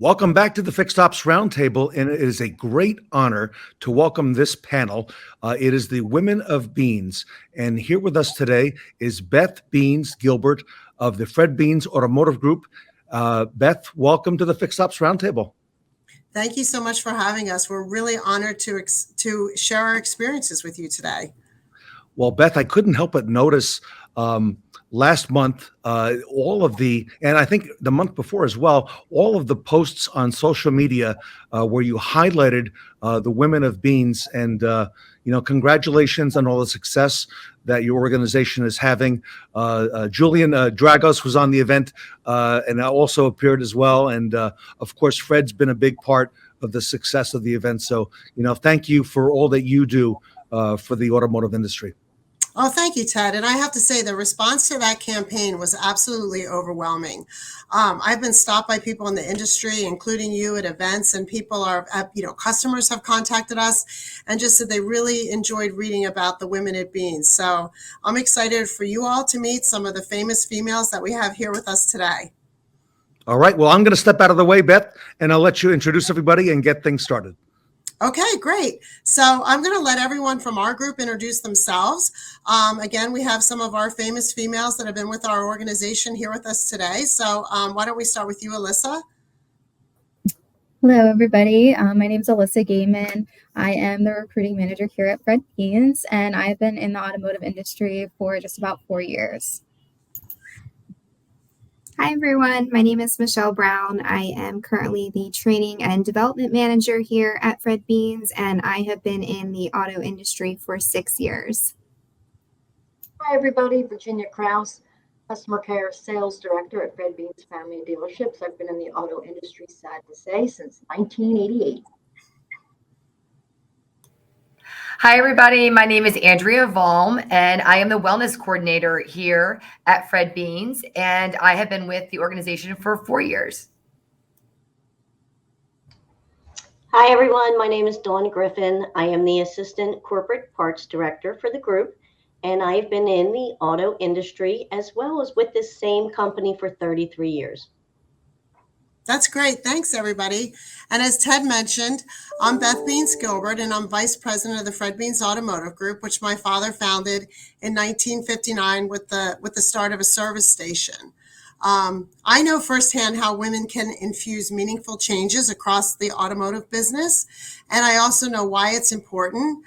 Welcome back to the Fixed Ops Roundtable, and it is a great honor to welcome this panel. It is the Women of Beans, and here with us today is Beth Beans Gilbert of the Fred Beans Automotive Group. Beth, welcome to the Fixed Ops Roundtable. Thank you so much for having us. We're really honored to share our experiences with you today. Well, Beth, I couldn't help but notice last month, and I think the month before as well, all of the posts on social media where you highlighted the Women of Beans, and congratulations on all the success that your organization is having. Julian Dragos was on the event and also appeared as well, and of course, Fred's been a big part of the success of the event. So, thank you for all that you do for the automotive industry. Oh, thank you, Ted. And I have to say the response to that campaign was absolutely overwhelming. I've been stopped by people in the industry, including you, at events, and people customers have contacted us and just said they really enjoyed reading about the Women at Beans. So I'm excited for you all to meet some of the famous females that we have here with us today. All right. Well, I'm going to step out of the way, Beth, and I'll let you introduce everybody and get things started. Okay, great. So I'm going to let everyone from our group introduce themselves. Again, we have some of our famous females that have been with our organization here with us today. So why don't we start with you, Alyssa? Hello, everybody. My name is Alyssa Gaiman. I am the recruiting manager here at Fred Beans, and I've been in the automotive industry for just about 4 years. Hi, everyone. My name is Michelle Brown. I am currently the training and development manager here at Fred Beans, and I have been in the auto industry for 6 years. Hi, everybody. Virginia Krause, customer care sales director at Fred Beans Family of Dealerships. I've been in the auto industry, sad to say, since 1988. Hi, everybody. My name is Andrea Valm, and I am the wellness coordinator here at Fred Beans, and I have been with the organization for 4 years. Hi, everyone. My name is Dawn Griffin. I am the assistant corporate parts director for the group, and I've been in the auto industry as well as with this same company for 33 years. That's great. Thanks, everybody. And as Ted mentioned, I'm Beth Beans Gilbert, and I'm vice president of the Fred Beans Automotive Group, which my father founded in 1959 with the start of a service station. I know firsthand how women can infuse meaningful changes across the automotive business, and I also know why it's important.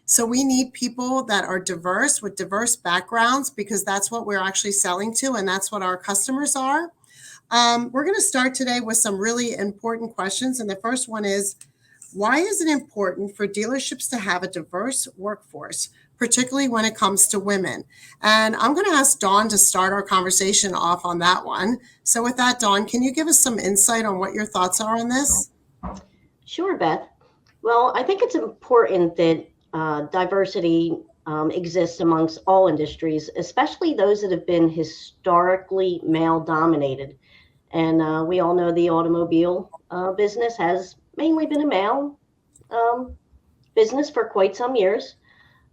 So we need people that are diverse with diverse backgrounds, because that's what we're actually selling to, and that's what our customers are. We're going to start today with some really important questions. And the first one is, why is it important for dealerships to have a diverse workforce, particularly when it comes to women? And I'm going to ask Dawn to start our conversation off on that one. So with that, Dawn, can you give us some insight on what your thoughts are on this? Sure, Beth. Well, I think it's important that diversity exists amongst all industries, especially those that have been historically male-dominated. And we all know the automobile business has mainly been a male business for quite some years.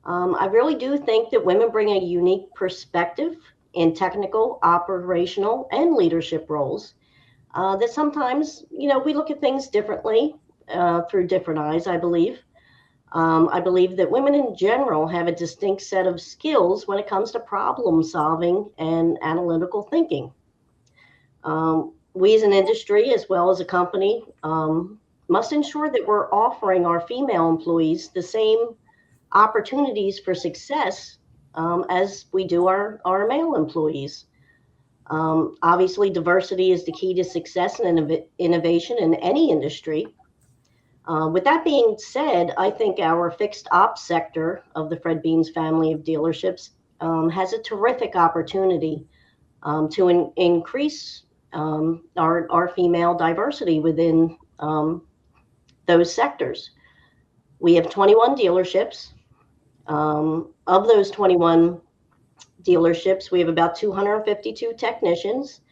I really do think that women bring a unique perspective in technical, operational, and leadership roles that sometimes, we look at things differently through different eyes, I believe. I believe that women in general have a distinct set of skills when it comes to problem solving and analytical thinking. We as an industry, as well as a company, must ensure that we're offering our female employees the same opportunities for success as we do our male employees. Obviously, diversity is the key to success and innovation in any industry. With that being said, I think our fixed ops sector of the Fred Beans family of dealerships has a terrific opportunity to increase our female diversity within those sectors. We have 21 dealerships. Of those 21 dealerships, we have about 252 technicians,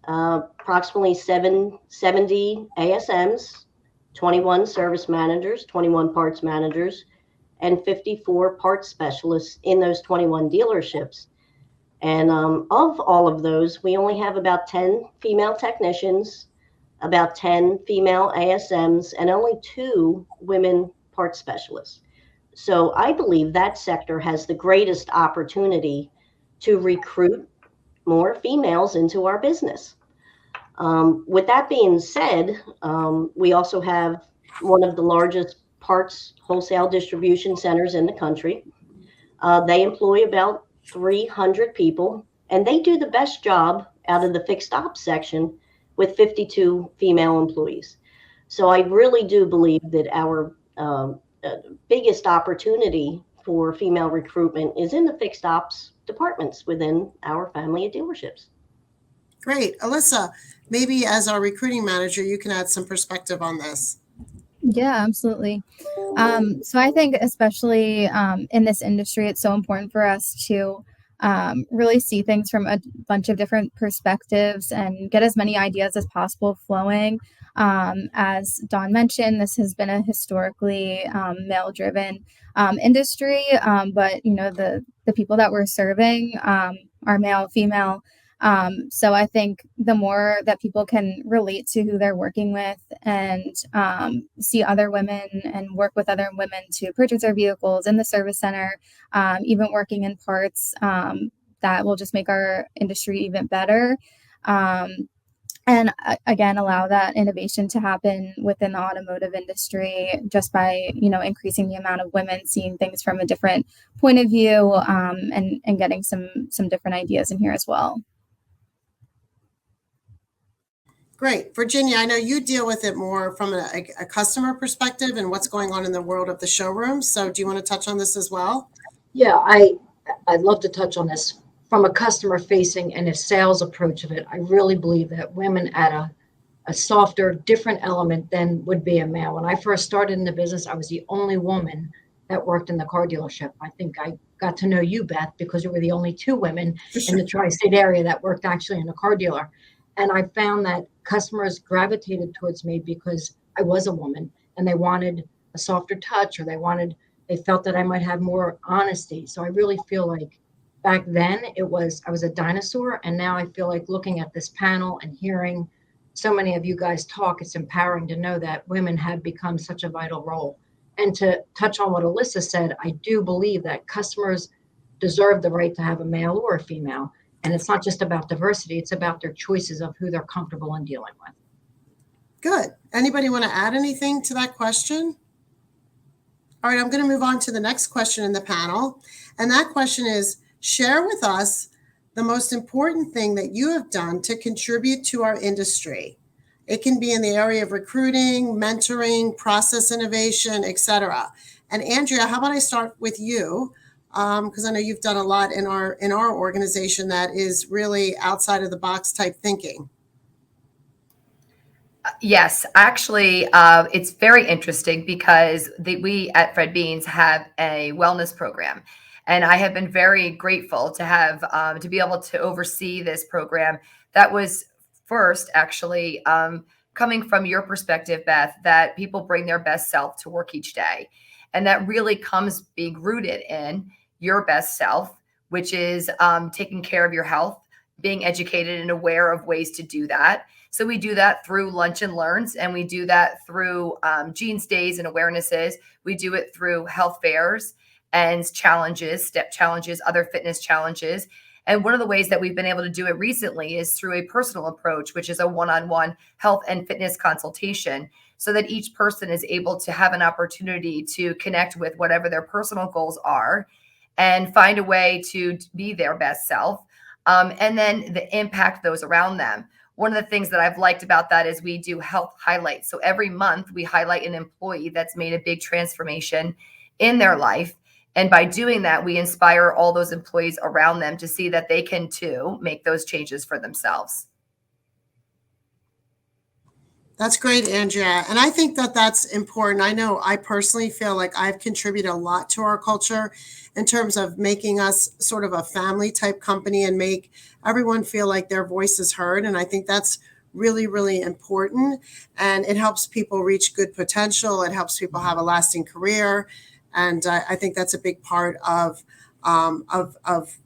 approximately 70 ASMs, 21 service managers, 21 parts managers, and 54 parts specialists in those 21 dealerships. And of all of those, we only have about 10 female technicians, about 10 female ASMs, and only 2 women part specialists. So I believe that sector has the greatest opportunity to recruit more females into our business. With that being said, we also have one of the largest parts wholesale distribution centers in the country. They employ about 300 people, and they do the best job out of the fixed ops section with 52 female employees. So I really do believe that our biggest opportunity for female recruitment is in the fixed ops departments within our family of dealerships. Great. Alyssa, maybe as our recruiting manager, you can add some perspective on this. Yeah, absolutely. So I think especially in this industry, it's so important for us to really see things from a bunch of different perspectives and get as many ideas as possible flowing. As Dawn mentioned, this has been a historically male-driven industry, but you know the people that we're serving are male, female. So I think the more that people can relate to who they're working with and see other women and work with other women to purchase their vehicles in the service center, even working in parts, that will just make our industry even better. And again, allow that innovation to happen within the automotive industry just by, you know, increasing the amount of women seeing things from a different point of view, and getting some different ideas in here as well. Great. Virginia, I know you deal with it more from a customer perspective and what's going on in the world of the showroom. So do you want to touch on this as well? Yeah, I'd love to touch on this from a customer facing and a sales approach of it. I really believe that women add a softer, different element than would be a male. When I first started in the business, I was the only woman that worked in the car dealership. I think I got to know you, Beth, because you were the only 2 women in the tri-state area that worked actually in a car dealer. And I found that customers gravitated towards me because I was a woman and they wanted a softer touch, or they felt that I might have more honesty. So I really feel like back then I was a dinosaur. And now I feel like looking at this panel and hearing so many of you guys talk, it's empowering to know that women have become such a vital role. And to touch on what Alyssa said, I do believe that customers deserve the right to have a male or a female. And it's not just about diversity, it's about their choices of who they're comfortable in dealing with. Good. Anybody want to add anything to that question? All right, I'm going to move on to the next question in the panel. And that question is, share with us the most important thing that you have done to contribute to our industry. It can be in the area of recruiting, mentoring, process innovation, etc. And Andrea, how about I start with you? Because I know you've done a lot in our organization that is really outside of the box type thinking. Yes, actually, it's very interesting because we at Fred Beans have a wellness program, and I have been very grateful to have to be able to oversee this program. That was first actually coming from your perspective, Beth, that people bring their best self to work each day, and that really comes being rooted in your best self, which is taking care of your health, being educated and aware of ways to do that. So we do that through lunch and learns, and we do that through Jeans Days and awarenesses. We do it through health fairs and challenges, step challenges, other fitness challenges. And one of the ways that we've been able to do it recently is through a personal approach, which is a one-on-one health and fitness consultation, so that each person is able to have an opportunity to connect with whatever their personal goals are and find a way to be their best self, and then impact those around them. One of the things that I've liked about that is we do health highlights. So every month we highlight an employee that's made a big transformation in their life. And by doing that, we inspire all those employees around them to see that they can too make those changes for themselves. That's great, Andrea. And I think that that's important. I know I personally feel like I've contributed a lot to our culture in terms of making us sort of a family type company and make everyone feel like their voice is heard. And I think that's really, really important. And it helps people reach good potential. It helps people have a lasting career. And I think that's a big part of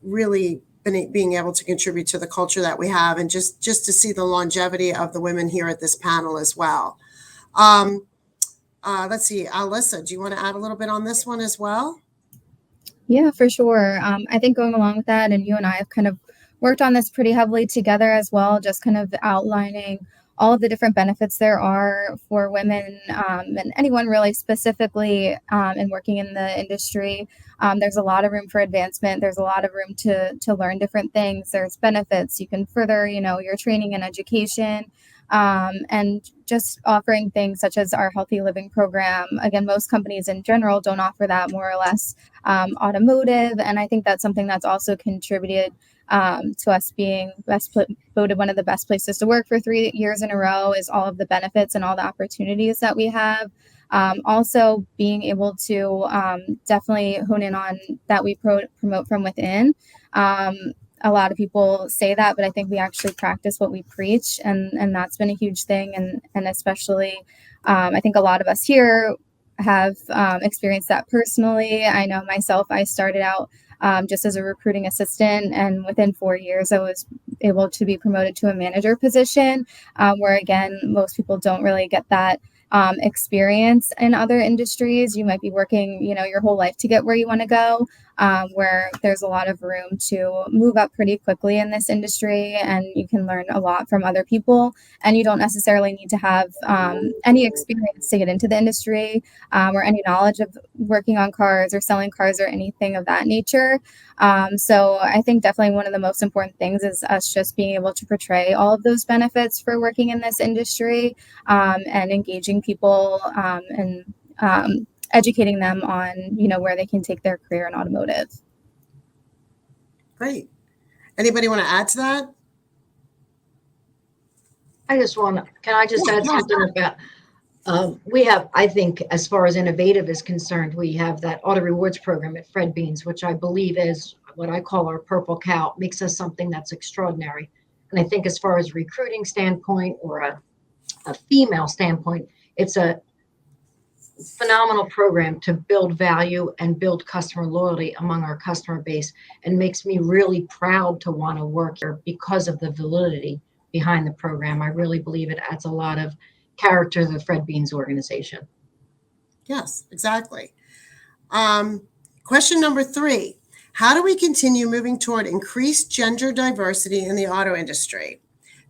really being able to contribute to the culture that we have, and just to see the longevity of the women here at this panel as well. Let's see, Alyssa, do you want to add a little bit on this one as well? Yeah, for sure. I think going along with that, and you and I have kind of worked on this pretty heavily together as well, just kind of outlining all of the different benefits there are for women, and anyone really specifically in working in the industry. There's a lot of room for advancement. There's a lot of room to learn different things. There's benefits. You can further, your training and education. And just offering things such as our healthy living program. Again, most companies in general don't offer that, more or less automotive. And I think that's something that's also contributed to us being voted one of the best places to work for 3 years in a row, is all of the benefits and all the opportunities that we have. Also being able to definitely hone in on that we promote from within. A lot of people say that, but I think we actually practice what we preach, and that's been a huge thing. And especially, I think a lot of us here have experienced that personally. I know myself, I started out just as a recruiting assistant, and within 4 years, I was able to be promoted to a manager position, where again, most people don't really get that experience in other industries. You might be working, your whole life to get where you want to go, where there's a lot of room to move up pretty quickly in this industry, and you can learn a lot from other people, and you don't necessarily need to have any experience to get into the industry, or any knowledge of working on cars or selling cars or anything of that nature. So I think definitely one of the most important things is us just being able to portray all of those benefits for working in this industry, and engaging people, and educating them on, where they can take their career in automotive. Great. Anybody want to add to that? Can I just add something about, we have, I think, as far as innovative is concerned, we have that auto rewards program at Fred Beans, which I believe is what I call our purple cow, makes us something that's extraordinary. And I think as far as recruiting standpoint or a female standpoint, it's a phenomenal program to build value and build customer loyalty among our customer base, and makes me really proud to want to work here because of the validity behind the program. I really believe it adds a lot of character to the Fred Beans organization. Yes, exactly. Question number 3. How do we continue moving toward increased gender diversity in the auto industry?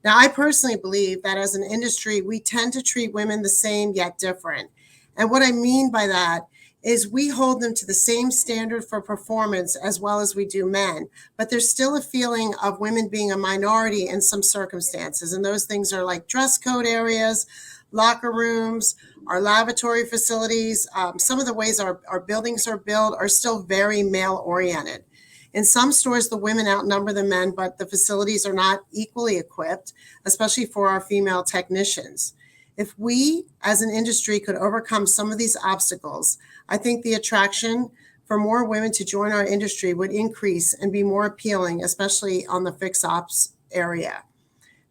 Now, I personally believe that as an industry, we tend to treat women the same yet different. And what I mean by that is we hold them to the same standard for performance as well as we do men, but there's still a feeling of women being a minority in some circumstances. And those things are like dress code areas, locker rooms, our lavatory facilities. Some of the ways our buildings are built are still very male oriented. In some stores, the women outnumber the men, but the facilities are not equally equipped, especially for our female technicians. If we, as an industry, could overcome some of these obstacles, I think the attraction for more women to join our industry would increase and be more appealing, especially on the fixed ops area.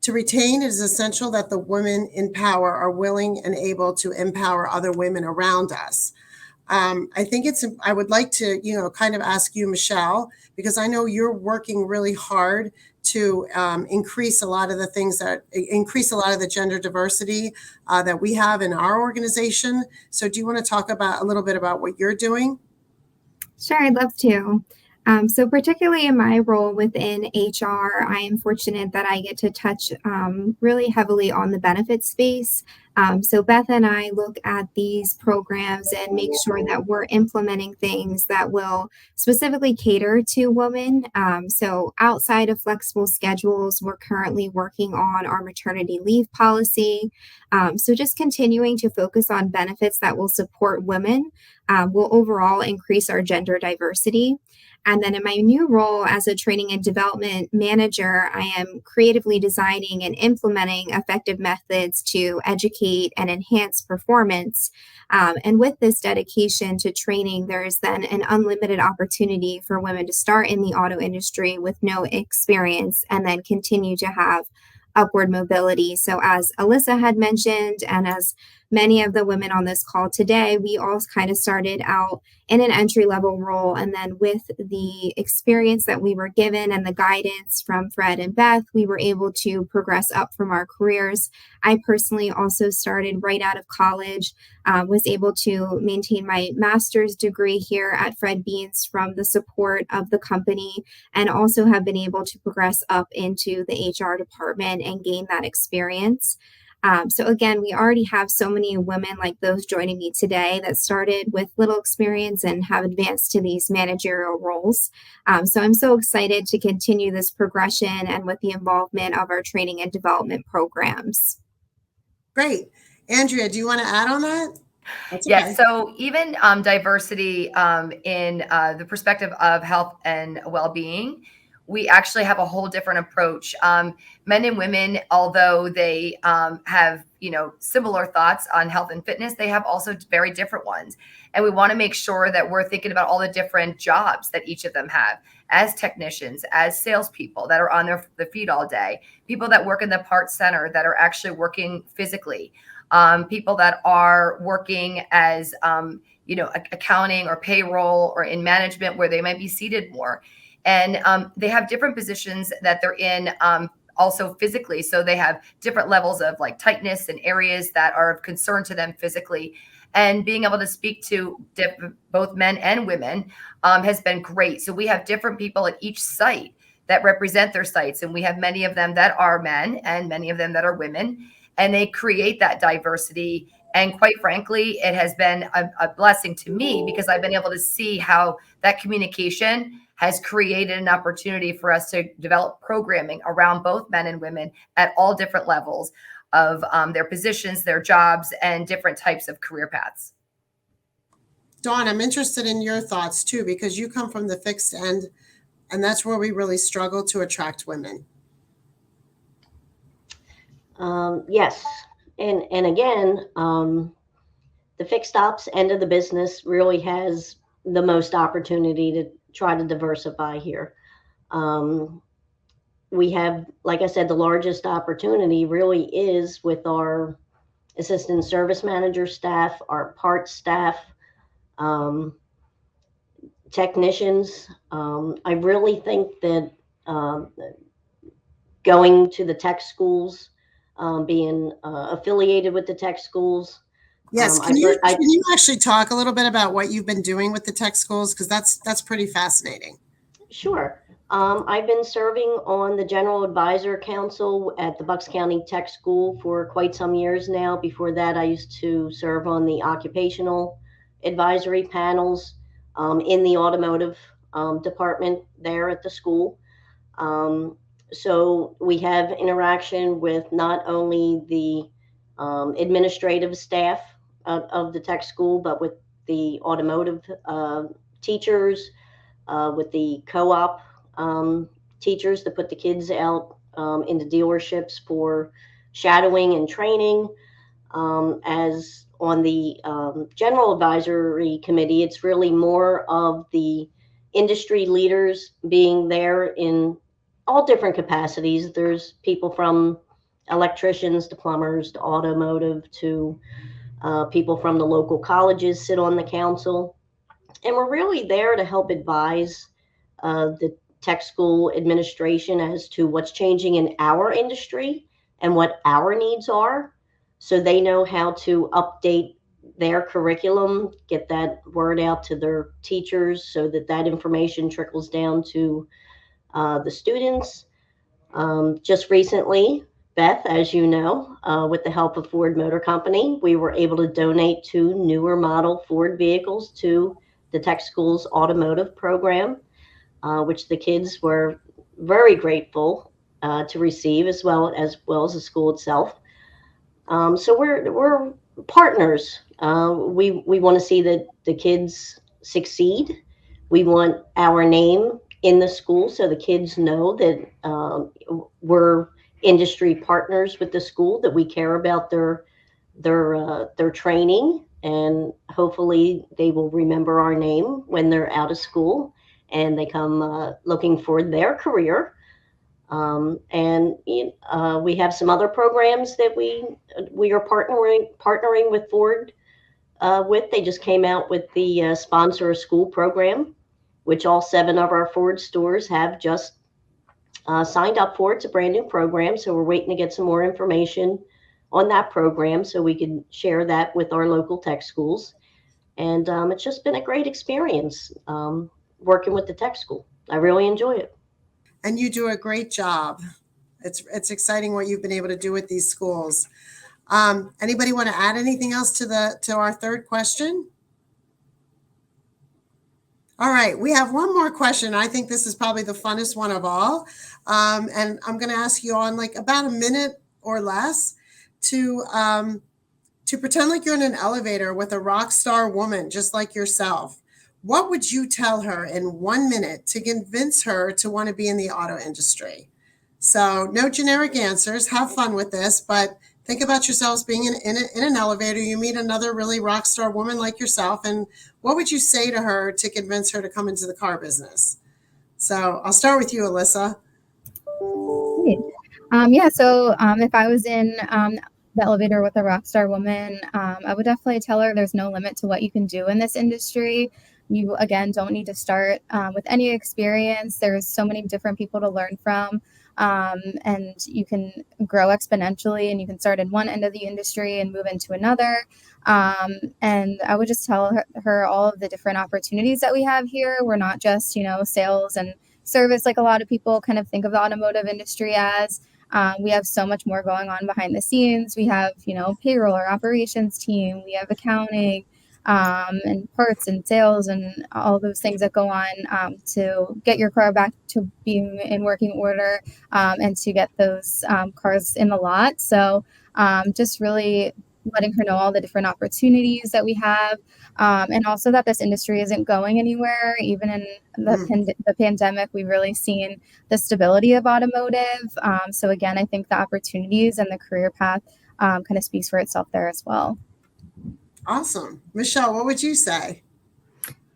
To retain, it is essential that the women in power are willing and able to empower other women around us. I think I would like to, kind of ask you, Michelle, because I know you're working really hard to increase a lot of the gender diversity that we have in our organization. So do you want to talk about a little bit about what you're doing? Sure, I'd love to. So particularly in my role within HR, I am fortunate that I get to touch really heavily on the benefits space. So Beth and I look at these programs and make sure that we're implementing things that will specifically cater to women. So outside of flexible schedules, we're currently working on our maternity leave policy. So just continuing to focus on benefits that will support women will overall increase our gender diversity. And then in my new role as a training and development manager, I am creatively designing and implementing effective methods to educate and enhance performance. And with this dedication to training, there is then an unlimited opportunity for women to start in the auto industry with no experience and then continue to have upward mobility. So as Alyssa had mentioned, and as many of the women on this call today, we all kind of started out in an entry level role. And then with the experience that we were given and the guidance from Fred and Beth, we were able to progress up from our careers. I personally also started right out of college, was able to maintain my master's degree here at Fred Beans from the support of the company, and also have been able to progress up into the HR department and gain that experience. So again, we already have so many women like those joining me today that started with little experience and have advanced to these managerial roles. So I'm so excited to continue this progression and with the involvement of our training and development programs. Great. Andrea, do you want to add on that? That's okay. Yes. So even diversity in the perspective of health and well-being, we actually have a whole different approach. Men and women, although they have, similar thoughts on health and fitness, they have also very different ones. And we want to make sure that we're thinking about all the different jobs that each of them have as technicians, as salespeople that are on their feet all day, people that work in the parts center that are actually working physically, people that are working as, accounting or payroll or in management where they might be seated more. And they have different positions that they're in also physically. So they have different levels of like tightness and areas that are of concern to them physically. And being able to speak to both men and women has been great. So we have different people at each site that represent their sites. And we have many of them that are men and many of them that are women. And they create that diversity. And quite frankly, it has been a blessing to me because I've been able to see how that communication has created an opportunity for us to develop programming around both men and women at all different levels of their positions, their jobs, and different types of career paths. Dawn, I'm interested in your thoughts too, because you come from the fixed end, and that's where we really struggle to attract women. Yes. And again, the fixed ops end of the business really has the most opportunity to try to diversify here. We have, like I said, the largest opportunity really is with our assistant service manager staff, our parts staff, technicians. I really think that going to the tech schools, being affiliated with the tech schools. Yes, can you actually talk a little bit about what you've been doing with the tech schools? Because that's pretty fascinating. Sure. I've been serving on the General Advisor Council at the Bucks County Tech School for quite some years now. Before that, I used to serve on the occupational advisory panels in the automotive department there at the school. So we have interaction with not only the administrative staff of the tech school, but with the automotive teachers, with the co-op teachers that put the kids out into dealerships for shadowing and training. As on the general advisory committee, it's really more of the industry leaders being there in all different capacities. There's people from electricians to plumbers to automotive to people from the local colleges sit on the council. And we're really there to help advise the tech school administration as to what's changing in our industry and what our needs are, so they know how to update their curriculum, get that word out to their teachers so that that information trickles down to the students. Just recently, Beth, as you know, with the help of Ford Motor Company, we were able to donate 2 newer model Ford vehicles to the tech school's automotive program, which the kids were very grateful to receive, as well as the school itself. So we're partners. We want to see that the kids succeed. We want our name in the school so the kids know that we're industry partners with the school, that we care about their training, and hopefully they will remember our name when they're out of school and they come looking for their career. And we have some other programs that we are partnering with Ford with. They just came out with the Sponsor a School program, which all 7 of our Ford stores have just signed up for. It's a brand new program, so we're waiting to get some more information on that program so we can share that with our local tech schools. And it's just been a great experience working with the tech school. I really enjoy it. And you do a great job. It's exciting what you've been able to do with these schools. Anybody want to add anything else to our third question? All right, we have one more question. I think this is probably the funnest one of all. And I'm going to ask you on like about a minute or less to pretend like you're in an elevator with a rock star woman just like yourself. What would you tell her in 1 minute to convince her to want to be in the auto industry? So no generic answers. Have fun with this, but think about yourselves being in an elevator. You meet another really rock star woman like yourself, and what would you say to her to convince her to come into the car business? So I'll start with you, Alyssa. So if I was in the elevator with a rock star woman, I would definitely tell her there's no limit to what you can do in this industry. You, again, don't need to start with any experience. There's so many different people to learn from, and you can grow exponentially, and you can start in one end of the industry and move into another. And I would just tell her all of the different opportunities that we have here. We're not just, sales and service like a lot of people kind of think of the automotive industry as. We have so much more going on behind the scenes. We have, payroll or operations team. We have accounting, and parts and sales and all those things that go on to get your car back to being in working order, and to get those cars in the lot. So just really letting her know all the different opportunities that we have, and also that this industry isn't going anywhere. Even in the pandemic, we've really seen the stability of automotive. So again, I think the opportunities and the career path kind of speaks for itself there as well. Awesome. Michelle, what would you say?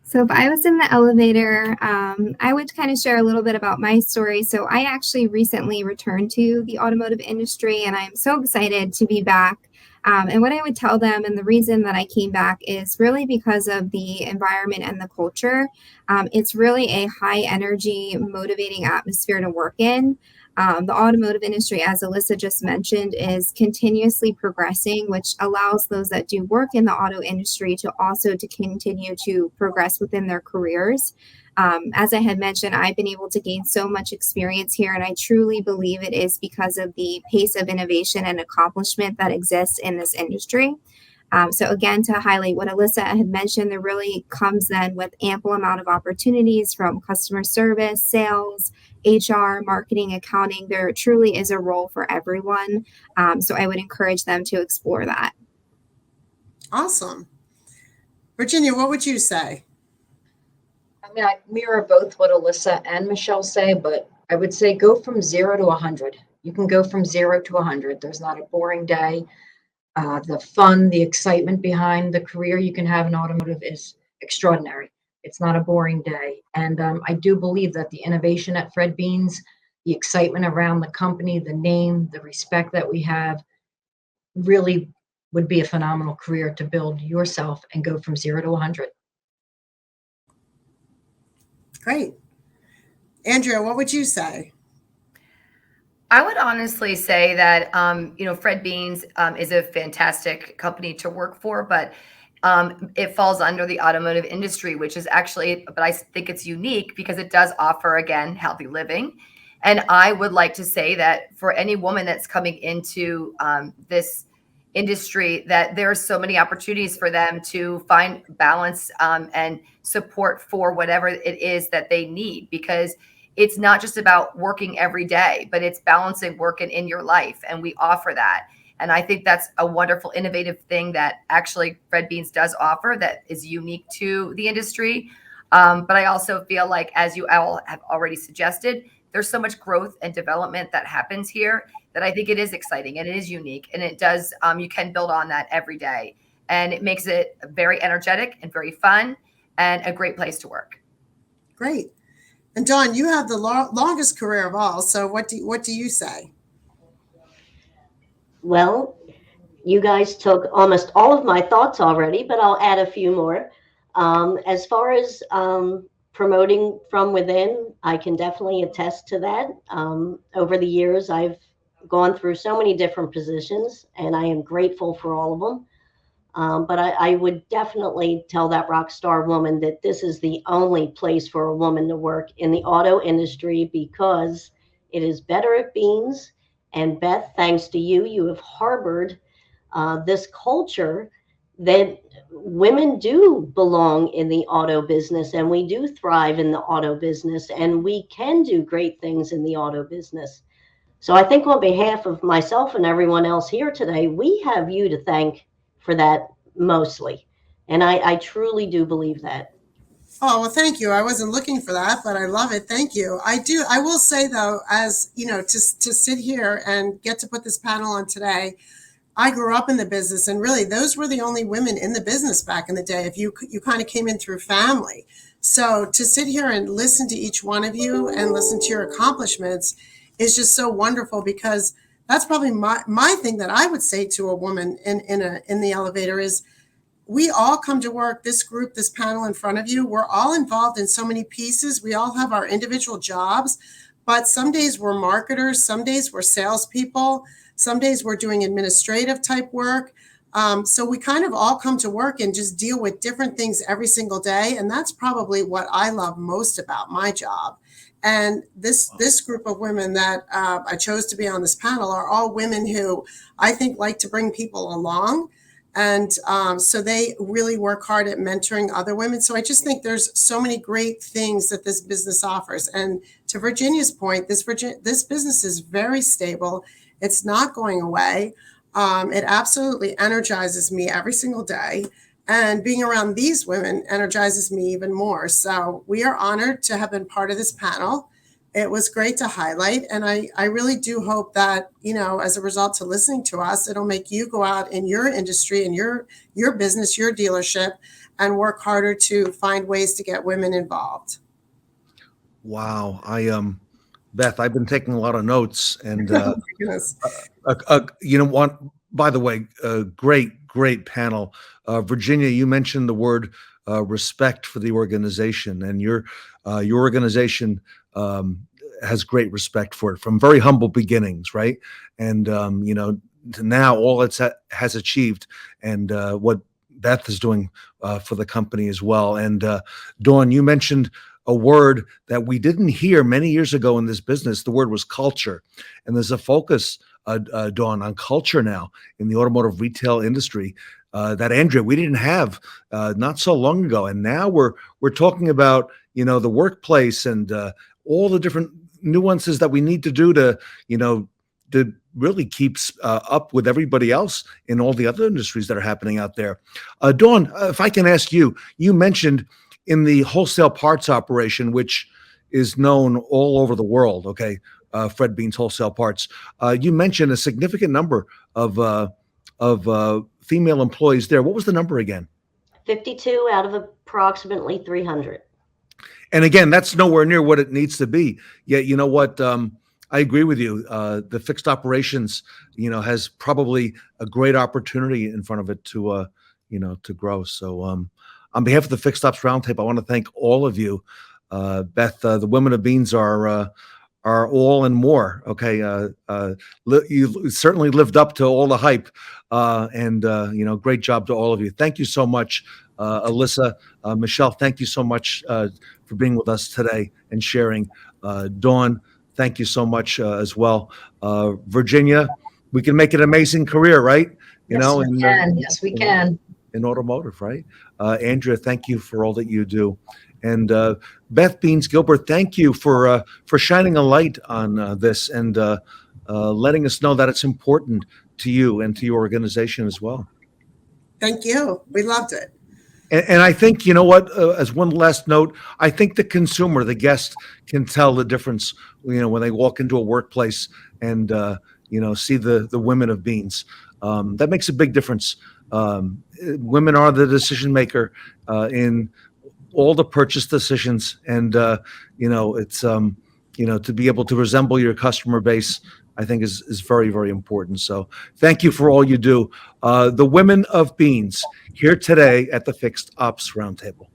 So if I was in the elevator, I would kind of share a little bit about my story. So I actually recently returned to the automotive industry, and I'm so excited to be back. And what I would tell them, and the reason that I came back, is really because of the environment and the culture. It's really a high energy, motivating atmosphere to work in. The automotive industry, as Alyssa just mentioned, is continuously progressing, which allows those that do work in the auto industry to also to continue to progress within their careers. As I had mentioned, I've been able to gain so much experience here, and I truly believe it is because of the pace of innovation and accomplishment that exists in this industry. So again, to highlight what Alyssa had mentioned, there really comes then with ample amount of opportunities from customer service, sales, HR, marketing, accounting. There truly is a role for everyone. So I would encourage them to explore that. Awesome. Virginia, what would you say? I mean, I mirror both what Alyssa and Michelle say, but I would say go from 0 to 100. You can go from 0 to 100. There's not a boring day. The fun, the excitement behind the career you can have in automotive is extraordinary. It's not a boring day. And I do believe that the innovation at Fred Beans, the excitement around the company, the name, the respect that we have, really would be a phenomenal career to build yourself and go from 0 to 100. Great. Andrea, what would you say? I would honestly say that, Fred Beans is a fantastic company to work for, but it falls under the automotive industry, which is actually, but I think it's unique because it does offer, again, healthy living. And I would like to say that for any woman that's coming into this industry, that there are so many opportunities for them to find balance and support for whatever it is that they need, because it's not just about working every day, but it's balancing work and in your life. And we offer that. And I think that's a wonderful, innovative thing that actually Fred Beans does offer that is unique to the industry. But I also feel like, as you all have already suggested, there's so much growth and development that happens here that I think it is exciting and it is unique. And it does, you can build on that every day. And it makes it very energetic and very fun and a great place to work. Great. And Dawn, you have the longest career of all. So what do you say? Well, you guys took almost all of my thoughts already, but I'll add a few more. As far as promoting from within, I can definitely attest to that. Over the years, I've gone through so many different positions, and I am grateful for all of them. But I would definitely tell that rock star woman that this is the only place for a woman to work in the auto industry, because it is better at Beans. And Beth, thanks to you, you have harbored this culture that women do belong in the auto business, and we do thrive in the auto business, and we can do great things in the auto business. So I think on behalf of myself and everyone else here today, we have you to thank for that mostly. And I truly do believe that. Oh, well, thank you. I wasn't looking for that, but I love it. Thank you. I do. I will say though, as you know, to sit here and get to put this panel on today, I grew up in the business, and really those were the only women in the business back in the day. If you kind of came in through family. So to sit here and listen to each one of you and listen to your accomplishments is just so wonderful, because that's probably my thing that I would say to a woman in the elevator is, we all come to work, this group, this panel in front of you, we're all involved in so many pieces. We all have our individual jobs, but some days we're marketers, some days we're salespeople, some days we're doing administrative type work. So we kind of all come to work and just deal with different things every single day. And that's probably what I love most about my job. And this group of women that I chose to be on this panel are all women who I think like to bring people along. And so they really work hard at mentoring other women. So I just think there's so many great things that this business offers. And to Virginia's point, this business is very stable. It's not going away. It absolutely energizes me every single day. And being around these women energizes me even more. So we are honored to have been part of this panel. It was great to highlight. And I really do hope that, you know, as a result to listening to us, it'll make you go out in your industry and your business, your dealership, and work harder to find ways to get women involved. Wow. Beth, I've been taking a lot of notes, and Oh my goodness. you know what? By the way, great panel. Virginia, you mentioned the word respect for the organization, and your organization has great respect for it from very humble beginnings, right? And you know, to now all it has achieved, and what Beth is doing for the company as well. And Dawn, you mentioned a word that we didn't hear many years ago in this business. The word was culture, and there's a focus, Dawn, on culture now in the automotive retail industry that, Andrea, we didn't have not so long ago, and now we're talking about, you know, the workplace and all the different nuances that we need to do to, you know, to really keep up with everybody else in all the other industries that are happening out there. Dawn, if I can ask you, you mentioned in the wholesale parts operation, which is known all over the world, okay, Fred Beans Wholesale Parts, you mentioned a significant number of female employees there. What was the number again? 52 out of approximately 300. And again, that's nowhere near what it needs to be. Yet, you know what? I agree with you. The fixed operations, you know, has probably a great opportunity in front of it to, you know, to grow. So, on behalf of the Fixed Ops Roundtable, I want to thank all of you. Beth, the women of Beans are all and more. Okay, you certainly lived up to all the hype, and you know, great job to all of you. Thank you so much, Alyssa, Michelle. Thank you so much for being with us today and sharing. Dawn, thank you so much as well. Virginia, we can make an amazing career, right? You Yes, know, we can. Yes, we can. In automotive, right? Andrea, thank you for all that you do. And Beth Beans Gilbert, thank you for shining a light on this and letting us know that it's important to you and to your organization as well. Thank you. We loved it. And I think, you know what, as one last note, I think the consumer, the guest, can tell the difference, you know, when they walk into a workplace and, you know, see the women of Beans. That makes a big difference. Women are the decision maker in all the purchase decisions. And, it's, to be able to resemble your customer base, I think is very, very important. So thank you for all you do. The women of Beans here today at the Fixed Ops Roundtable.